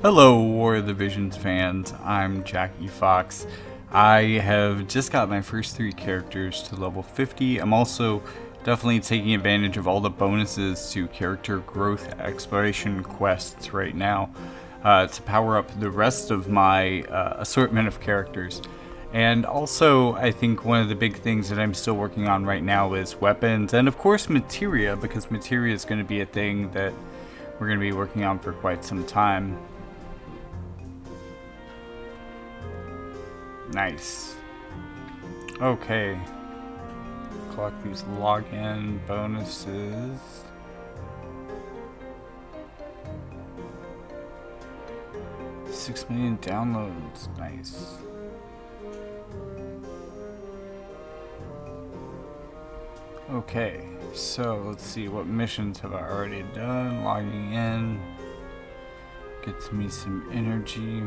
Hello, War of the Visions fans. I'm Jackie Fox. I have just got my first 3 characters to level 50. I'm also definitely taking advantage of all the bonuses to character growth exploration quests right now to power up the rest of my assortment of characters. And also, I think one of the big things that I'm still working on right now is weapons and, of course, materia, because materia is going to be a thing that we're going to be working on for quite some time. Nice. Okay. Collect these login bonuses. $6 million downloads. Nice. Okay, so let's see, what missions have I already done? Logging in gets me some energy.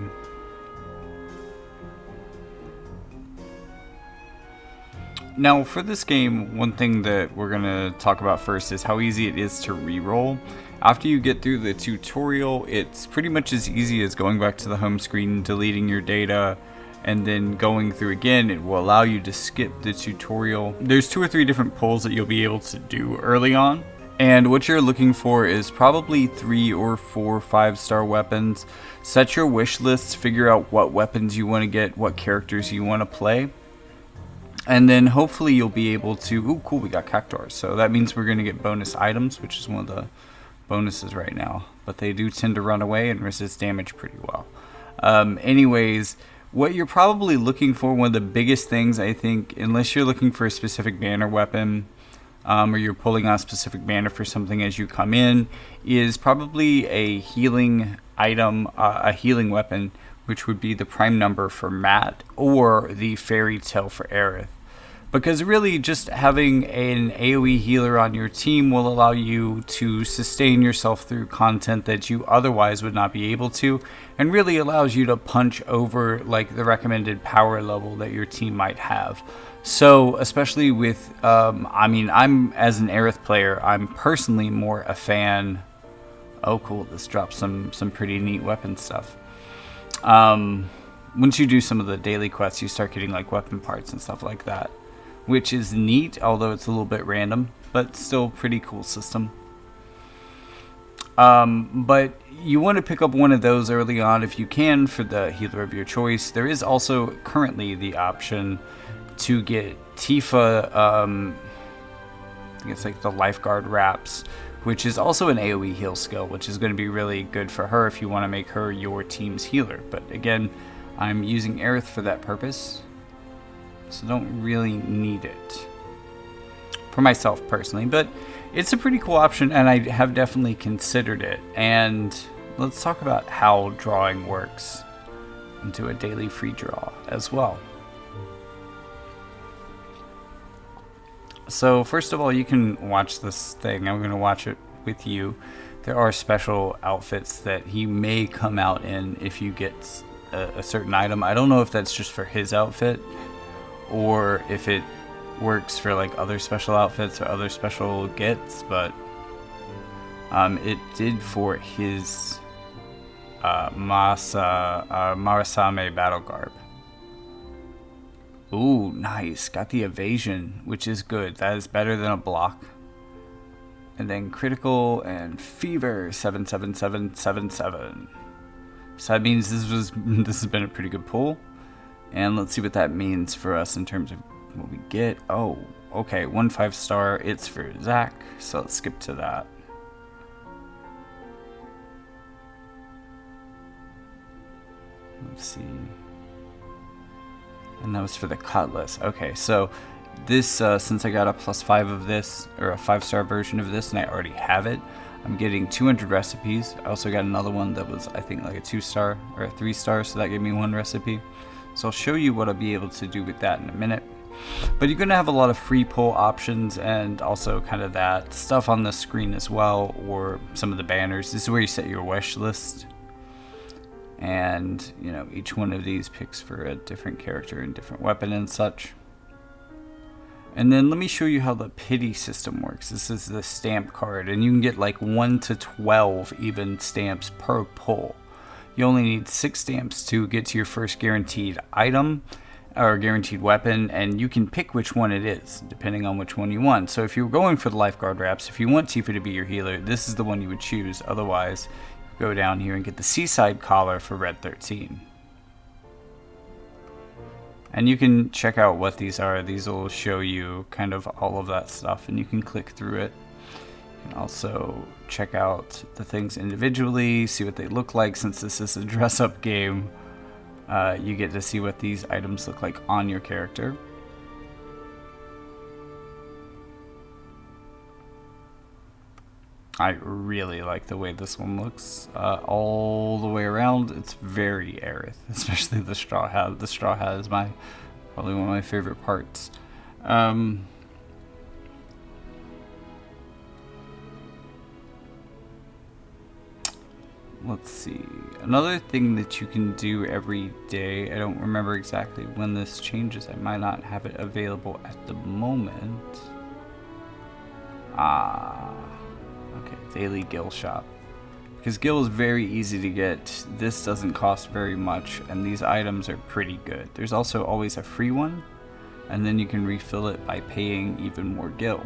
Now, for this game, one thing that we're going to talk about first is how easy it is to reroll. After you get through the tutorial, it's pretty much as easy as going back to the home screen, deleting your data, and then going through again. It will allow you to skip the tutorial. There's 2 or 3 different pulls that you'll be able to do early on. And what you're looking for is probably 3 or 4 5-star weapons. Set your wish lists, figure out what weapons you want to get, what characters you want to play. And then hopefully you'll be able to... Ooh, cool, we got cactuars. So that means we're going to get bonus items, which is one of the bonuses right now. But they do tend to run away and resist damage pretty well. Anyways, what you're probably looking for, one of the biggest things, I think, unless you're looking for a specific banner weapon, or you're pulling on a specific banner for something as you come in, is probably a healing item, a healing weapon, which would be the prime number for Matt, or the fairy tale for Aerith. Because really, just having an AoE healer on your team will allow you to sustain yourself through content that you otherwise would not be able to, and really allows you to punch over like the recommended power level that your team might have. So, especially with, I'm as an Aerith player, I'm personally more a fan. Oh, cool! This drops some pretty neat weapon stuff. Once you do some of the daily quests, you start getting like weapon parts and stuff like that, which is neat, although it's a little bit random, but still pretty cool system. But you want to pick up one of those early on if you can for the healer of your choice. There is also currently the option to get Tifa, I guess like the lifeguard wraps, which is also an AoE heal skill, which is going to be really good for her if you want to make her your team's healer. But again, I'm using Aerith for that purpose, so don't really need it for myself personally. But it's a pretty cool option, and I have definitely considered it. And let's talk about how drawing works into a daily free draw as well. So first of all, you can watch this thing. I'm going to watch it with you. There are special outfits that he may come out in if you get a certain item. I don't know if that's just for his outfit or if it works for like other special outfits or other special gets, but it did for his Marasame battle garb. Ooh, nice. Got the evasion, which is good. That is better than a block. And then critical and fever 77777. So that means this has been a pretty good pull. And let's see what that means for us in terms of what we get. Oh, okay, 1 5-star. It's for Zach, so let's skip to that. Let's see. And that was for the Cutlass. Okay, so this, since I got a +5 of this, or a 5-star version of this, and I already have it, I'm getting 200 recipes. I also got another one that was, I think, like a 2-star or a 3-star, so that gave me 1 recipe. So I'll show you what I'll be able to do with that in a minute. But you're going to have a lot of free pull options and also kind of that stuff on the screen as well, or some of the banners. This is where you set your wish list. And, you know, each one of these picks for a different character and different weapon and such. And then let me show you how the pity system works. This is the stamp card, and you can get like 1 to 12 even stamps per pull. You only need 6 stamps to get to your first guaranteed item or guaranteed weapon, and you can pick which one it is depending on which one you want. So if you're going for the lifeguard wraps, if you want Tifa to be your healer, this is the one you would choose. Otherwise, go down here and get the Seaside Collar for Red 13. And you can check out what these are. These will show you kind of all of that stuff, and you can click through it. You can also check out the things individually, see what they look like. Since this is a dress-up game, you get to see what these items look like on your character. I really like the way this one looks all the way around. It's very Aerith, especially the straw hat. The straw hat is probably one of my favorite parts. Let's see. Another thing that you can do every day, I don't remember exactly when this changes. I might not have it available at the moment. Okay, daily Gill shop. Because Gill is very easy to get, this doesn't cost very much, and these items are pretty good. There's also always a free one, and then you can refill it by paying even more Gill.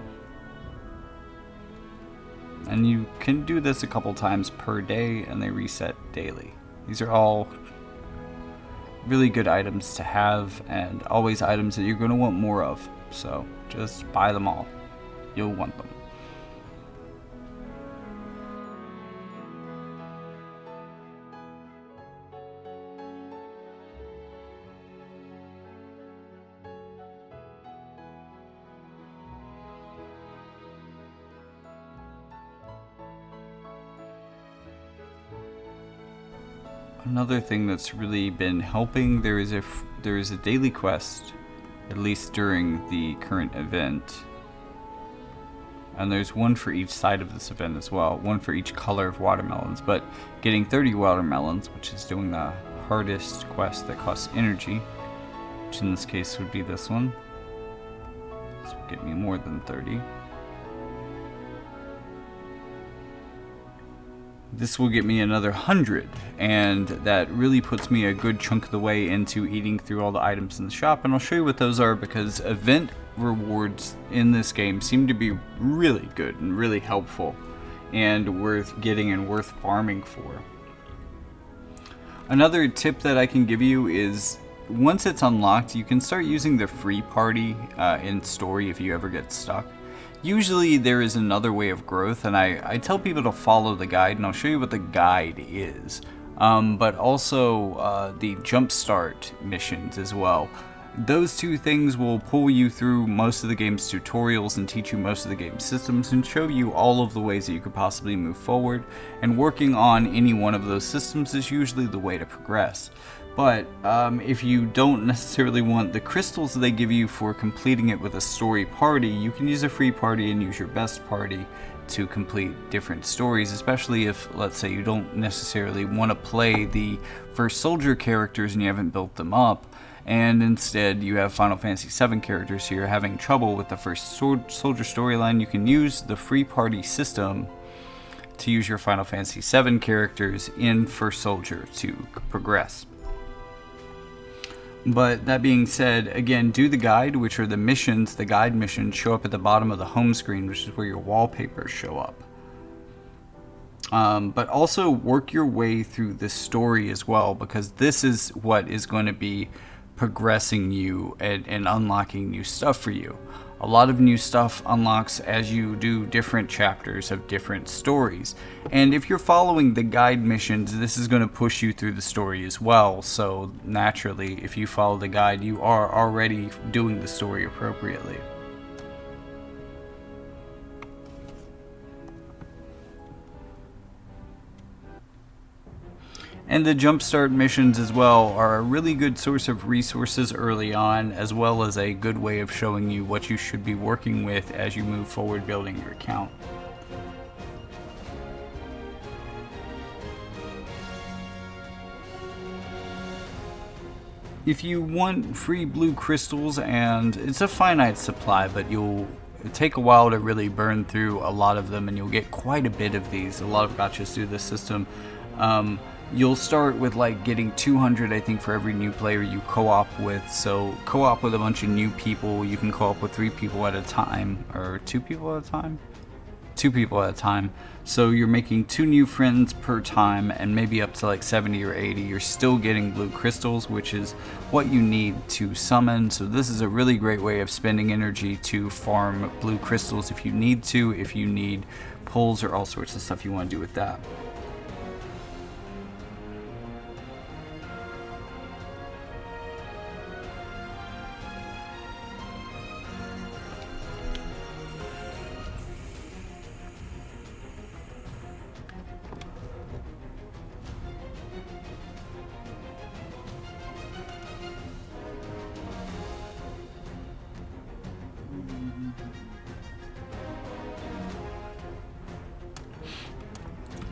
And you can do this a couple times per day, and they reset daily. These are all really good items to have, and always items that you're going to want more of. So just buy them all. You'll want them. Another thing that's really been helping, there is a daily quest, at least during the current event, and there's one for each side of this event as well, one for each color of watermelons. But getting 30 watermelons, which is doing the hardest quest that costs energy, which in this case would be this one, this will get me more than 30. This will get me another 100, and that really puts me a good chunk of the way into eating through all the items in the shop. And I'll show you what those are, because event rewards in this game seem to be really good and really helpful and worth getting and worth farming for. Another tip that I can give you is, once it's unlocked, you can start using the free party in story if you ever get stuck. Usually there is another way of growth, and I tell people to follow the guide, and I'll show you what the guide is. But also the jumpstart missions as well. Those two things will pull you through most of the game's tutorials and teach you most of the game's systems and show you all of the ways that you could possibly move forward. And working on any one of those systems is usually the way to progress. But if you don't necessarily want the crystals they give you for completing it with a story party, you can use a free party and use your best party to complete different stories, especially if, let's say, you don't necessarily want to play the first soldier characters and you haven't built them up, and instead you have Final Fantasy VII characters, so you're having trouble with the first soldier storyline. You can use the free party system to use your Final Fantasy VII characters in First Soldier to progress. But that being said, again, do the guide, which are the missions. The guide missions show up at the bottom of the home screen, which is where your wallpapers show up. But also work your way through the story as well, because this is what is going to be progressing you and unlocking new stuff for you. A lot of new stuff unlocks as you do different chapters of different stories. And if you're following the guide missions, this is going to push you through the story as well. So naturally, if you follow the guide, you are already doing the story appropriately. And the jumpstart missions as well are a really good source of resources early on, as well as a good way of showing you what you should be working with as you move forward building your account. If you want free blue crystals, and it's a finite supply, but it'll take a while to really burn through a lot of them, and you'll get quite a bit of these. A lot of gachas do this system. You'll start with like getting 200, I think, for every new player you co-op with. So co-op with a bunch of new people. You can co-op with 3 people at a time, or 2 people at a time? 2 people at a time. So you're making 2 new friends per time, and maybe up to like 70 or 80. You're still getting blue crystals, which is what you need to summon. So this is a really great way of spending energy to farm blue crystals if you need to, if you need pulls or all sorts of stuff you want to do with that.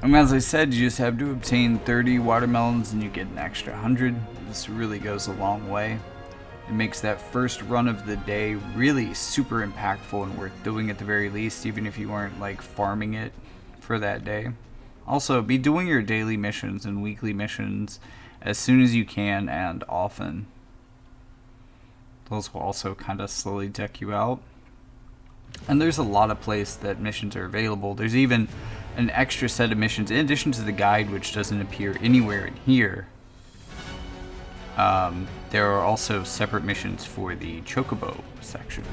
And as I said, you just have to obtain 30 watermelons and you get an extra 100. This really goes a long way. It makes that first run of the day really super impactful and worth doing at the very least, even if you weren't like farming it for that day. Also, be doing your daily missions and weekly missions as soon as you can and often. Those will also kind of slowly deck you out. And there's a lot of places that missions are available. There's even an extra set of missions in addition to the guide, which doesn't appear anywhere in here. There are also separate missions for the Chocobo section.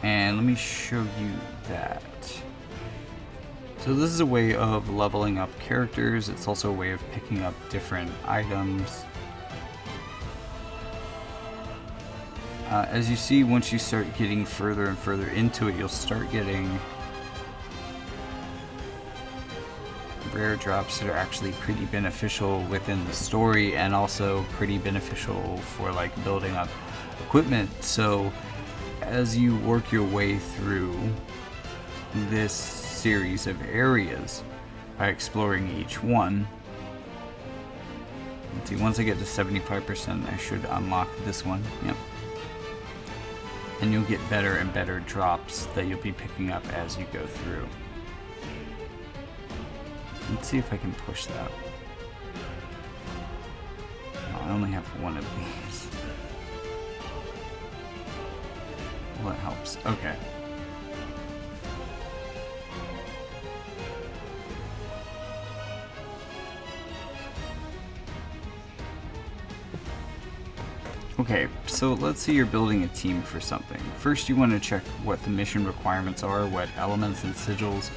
And let me show you that. So this is a way of leveling up characters. It's also a way of picking up different items. As you see, once you start getting further and further into it, you'll start getting rare drops that are actually pretty beneficial within the story and also pretty beneficial for like building up equipment. So as you work your way through this series of areas by exploring each one, let's see, once I get to 75%, I should unlock this one. Yep. And you'll get better and better drops that you'll be picking up as you go through. Let's see if I can push that. Oh, I only have one of these. Well, that helps. Okay. Okay, so let's say you're building a team for something. First, you want to check what the mission requirements are, what elements and sigils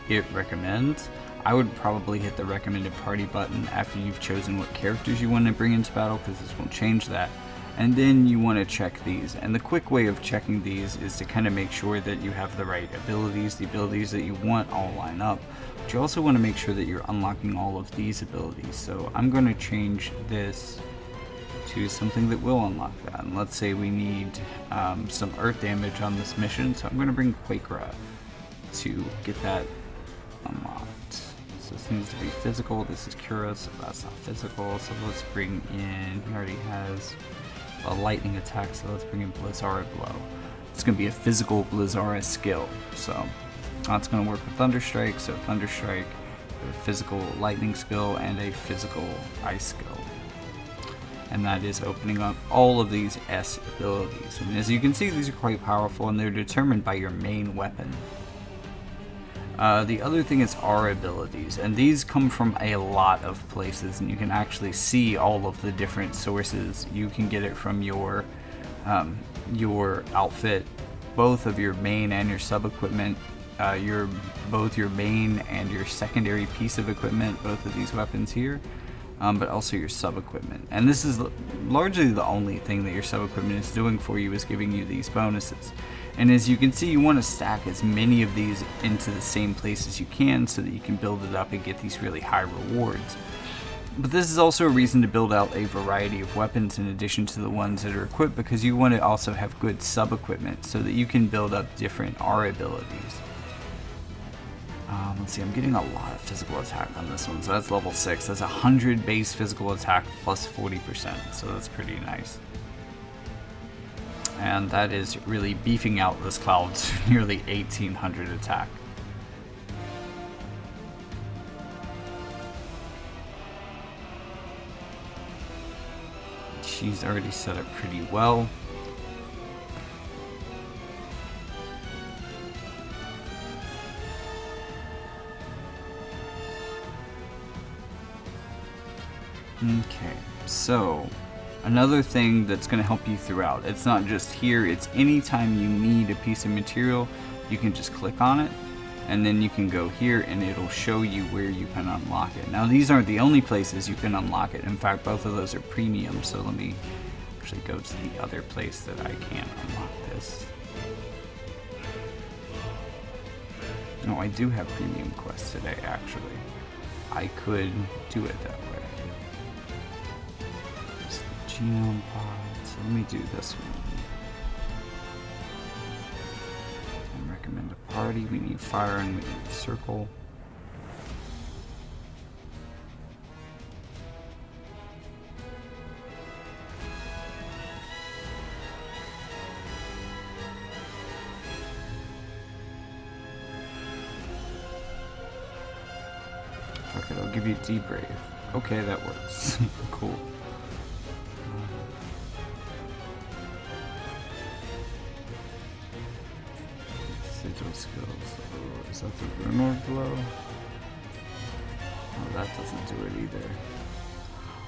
it recommends. I would probably hit the recommended party button after you've chosen what characters you want to bring into battle, because this won't change that. And then you want to check these. And the quick way of checking these is to kind of make sure that you have the right abilities, the abilities that you want all line up. But you also want to make sure that you're unlocking all of these abilities. So I'm going to change this to something that will unlock that. And let's say we need some earth damage on this mission, so I'm going to bring Quakera to get that unlocked. So this needs to be physical. This is Cura, so that's not physical. So let's bring in, he already has a lightning attack, so let's bring in Blizzara Blow. It's going to be a physical Blizzara skill, so that's going to work with Thunderstrike. So Thunderstrike, a physical lightning skill, and a physical ice skill. And that is opening up all of these S abilities. And as you can see, these are quite powerful, and they're determined by your main weapon. The other thing is R abilities, and these come from a lot of places, and you can actually see all of the different sources. You can get it from your outfit, both of your main and your sub equipment, both your main and your secondary piece of equipment, both of these weapons here. But also your sub-equipment. And this is largely the only thing that your sub-equipment is doing for you, is giving you these bonuses. And as you can see, you want to stack as many of these into the same place as you can so that you can build it up and get these really high rewards. But this is also a reason to build out a variety of weapons in addition to the ones that are equipped, because you want to also have good sub-equipment so that you can build up different R abilities. Let's see, I'm getting a lot of physical attack on this one, so that's level 6. That's 100 base physical attack plus 40%, so that's pretty nice. And that is really beefing out this cloud to nearly 1800 attack. she's already set up pretty well. Okay, so another thing that's going to help you throughout, it's not just here, it's anytime you need a piece of material, you can just click on it, and then you can go here and it'll show you where you can unlock it. Now these aren't the only places you can unlock it. In fact, both of those are premium, so let me actually go to the other place that I can unlock this. Oh, I do have premium quests today, actually. I could do it that way. Genome pod, so let me do this one. I recommend a party, we need fire and we need circle. Okay, I'll give you debrave. Okay, that works. Cool. Sigil skills. Oh, is that the Runor blow? Oh, that doesn't do it either.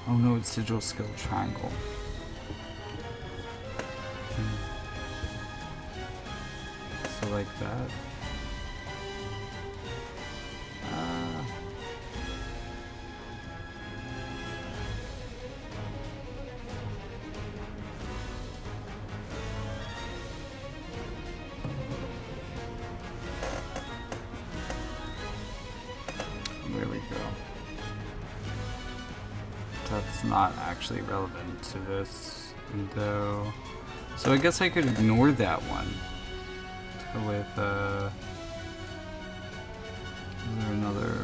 Oh no, it's sigil skill triangle. So like that. There we go. That's not actually relevant to this, though. So I guess I could ignore that one. To go with, is there another?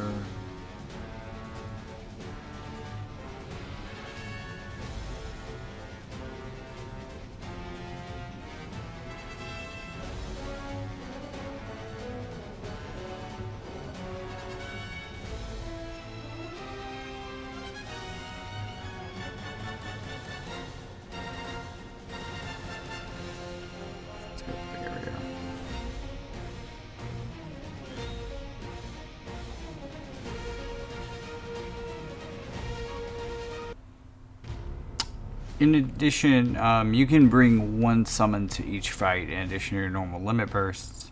In addition, you can bring one summon to each fight in addition to your normal limit bursts.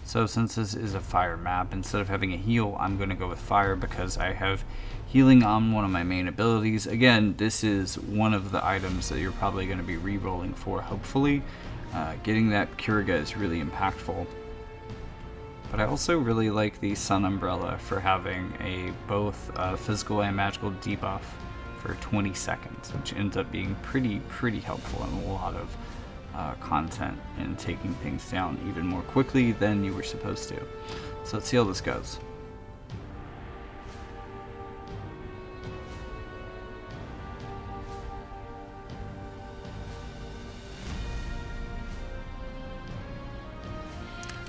So since this is a fire map, instead of having a heal, I'm going to go with fire because I have healing on one of my main abilities. Again, this is one of the items that you're probably going to be re-rolling for, hopefully. Getting that Curiga is really impactful. But I also really like the Sun Umbrella for having a both physical and magical debuff for 20 seconds, which ends up being pretty helpful in a lot of content and taking things down even more quickly than you were supposed to. So let's see how this goes.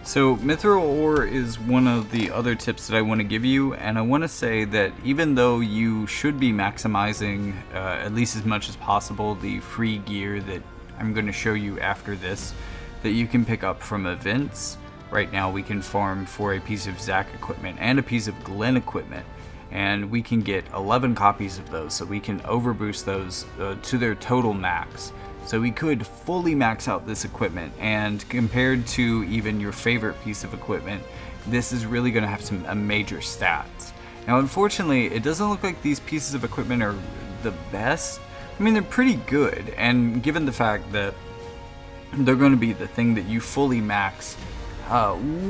So mithril ore is one of the other tips that I want to give you, and I want to say that even though you should be maximizing at least as much as possible the free gear that I'm going to show you after this that you can pick up from events, right now we can farm for a piece of Zac equipment and a piece of Glenn equipment, and we can get 11 copies of those, so we can overboost those to their total max. So we could fully max out this equipment, and compared to even your favorite piece of equipment, this is really going to have some major stats. Now unfortunately, it doesn't look like these pieces of equipment are the best. I mean, they're pretty good, and given the fact that they're going to be the thing that you fully max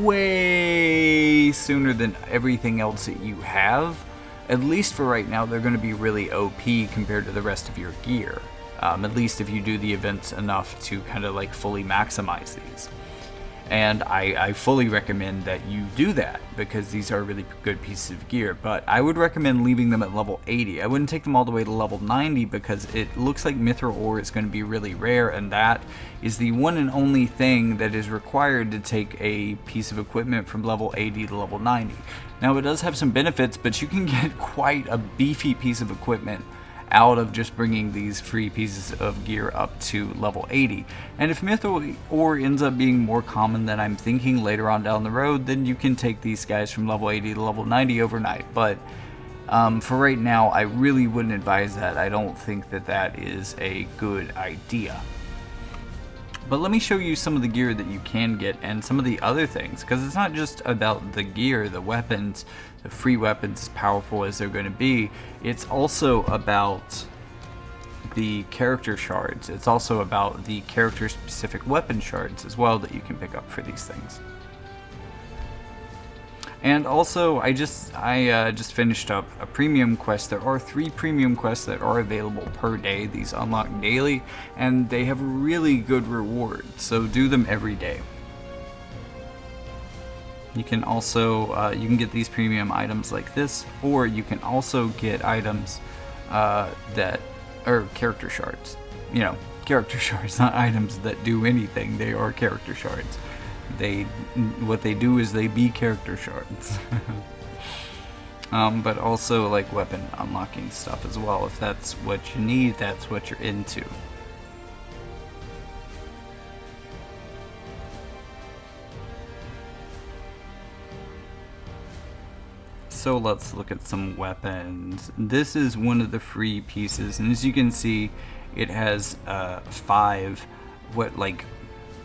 way sooner than everything else that you have, at least for right now, they're going to be really OP compared to the rest of your gear. At least if you do the events enough to kind of like fully maximize these. And I fully recommend that you do that because these are really good pieces of gear, but I would recommend leaving them at level 80. I wouldn't take them all the way to level 90 because it looks like mithril ore is going to be really rare, and that is the one and only thing that is required to take a piece of equipment from level 80 to level 90. Now it does have some benefits, but you can get quite a beefy piece of equipment out of just bringing these free pieces of gear up to level 80. And if Myth Ore ends up being more common than I'm thinking later on down the road, then you can take these guys from level 80 to level 90 overnight. But for right now, I really wouldn't advise that. I don't think that that is a good idea. But let me show you some of the gear that you can get and some of the other things, because it's not just about the gear, the weapons, the free weapons, as powerful as they're going to be. It's also about the character shards. It's also about the character specific weapon shards as well that you can pick up for these things. And also, I just finished up a premium quest. There are 3 premium quests that are available per day. These unlock daily, and they have really good reward. So do them every day. You can also you can get these premium items like this, or you can also get items that are character shards. You know, character shards, not items that do anything. They are character shards. What they do is they be character shards. But also like weapon unlocking stuff as well. If that's what you need, that's what you're into. So let's look at some weapons. This is one of the free pieces, and as you can see, it has 5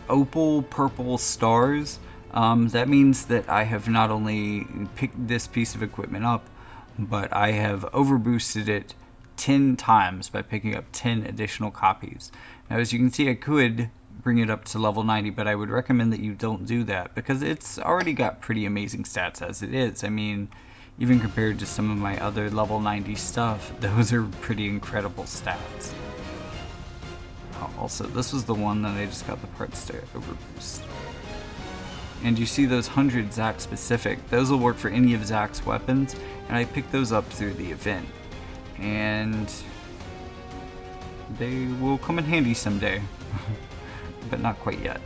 opal purple stars. That means that I have not only picked this piece of equipment up, but I have overboosted it 10 times by picking up 10 additional copies. Now, as you can see, I could bring it up to level 90, but I would recommend that you don't do that because it's already got pretty amazing stats as it is. I mean, even compared to some of my other level 90 stuff, those are pretty incredible stats. Also, this was the one that I just got the parts to overboost. And you see those 100 Zack specific, those will work for any of Zack's weapons, and I picked those up through the event. And they will come in handy someday, but not quite yet.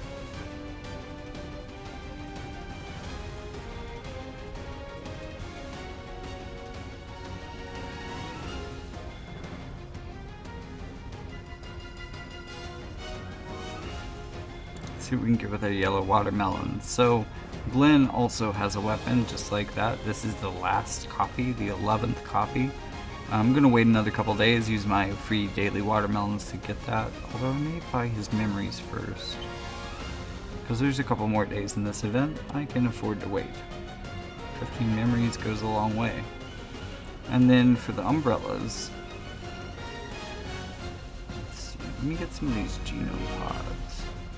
See what we can get with a yellow watermelon. So Glenn also has a weapon just like that. This is the last copy, the 11th copy. I'm going to wait another couple days, use my free daily watermelons to get that. Although I may buy his memories first. Because there's a couple more days in this event, I can afford to wait. 15 memories goes a long way. And then for the umbrellas, let's see, let me get some of these genome pods.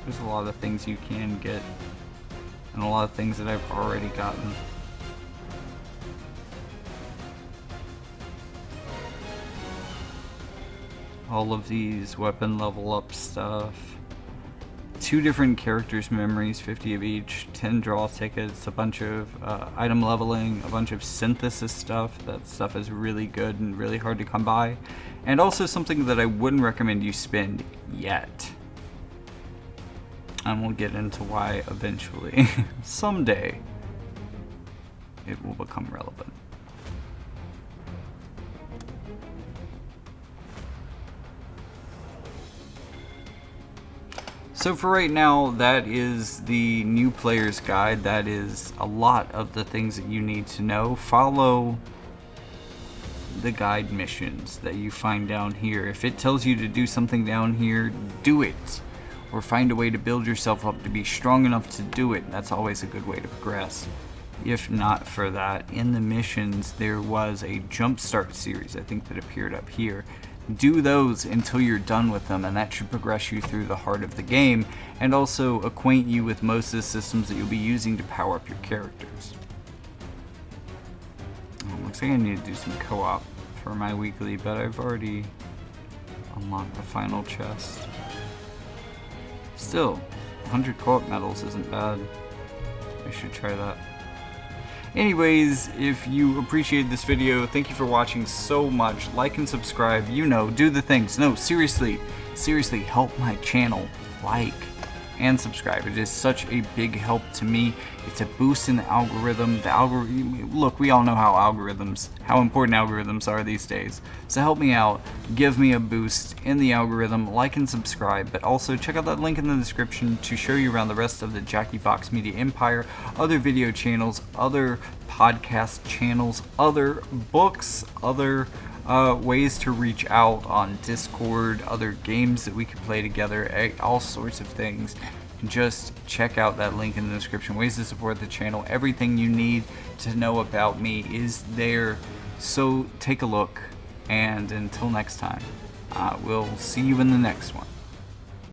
There's a lot of things you can get, and a lot of things that I've already gotten. All of these weapon level up stuff. 2 different characters' memories, 50 of each, 10 draw tickets, a bunch of item leveling, a bunch of synthesis stuff. That stuff is really good and really hard to come by. And also something that I wouldn't recommend you spend yet. And we'll get into why eventually, someday, it will become relevant. So for right now, that is the new player's guide. That is a lot of the things that you need to know. Follow the guide missions that you find down here. If it tells you to do something down here, do it. Or find a way to build yourself up to be strong enough to do it. That's always a good way to progress. If not for that, in the missions there was a jumpstart series, I think, that appeared up here. Do those until you're done with them, and that should progress you through the heart of the game, and also acquaint you with most of the systems that you'll be using to power up your characters. Looks like I need to do some co-op for my weekly, but I've already unlocked the final chest. Still, 100 co-op medals isn't bad. I should try that. Anyways, if you appreciated this video, thank you for watching so much. Like and subscribe, you know, do the things. No, seriously, help my channel. Like, and subscribe. It is such a big help to me. It's a boost in the algorithm. Look, we all know how important algorithms are these days. So help me out, give me a boost in the algorithm, like and subscribe, but also check out that link in the description to show you around the rest of the Jackie Fox Media empire, other video channels, other podcast channels, other books, other ways to reach out on Discord, other games that we could play together, all sorts of things. Just check out that link in the description. Ways to support the channel. Everything you need to know about me is there. So take a look, and until next time, we'll see you in the next one.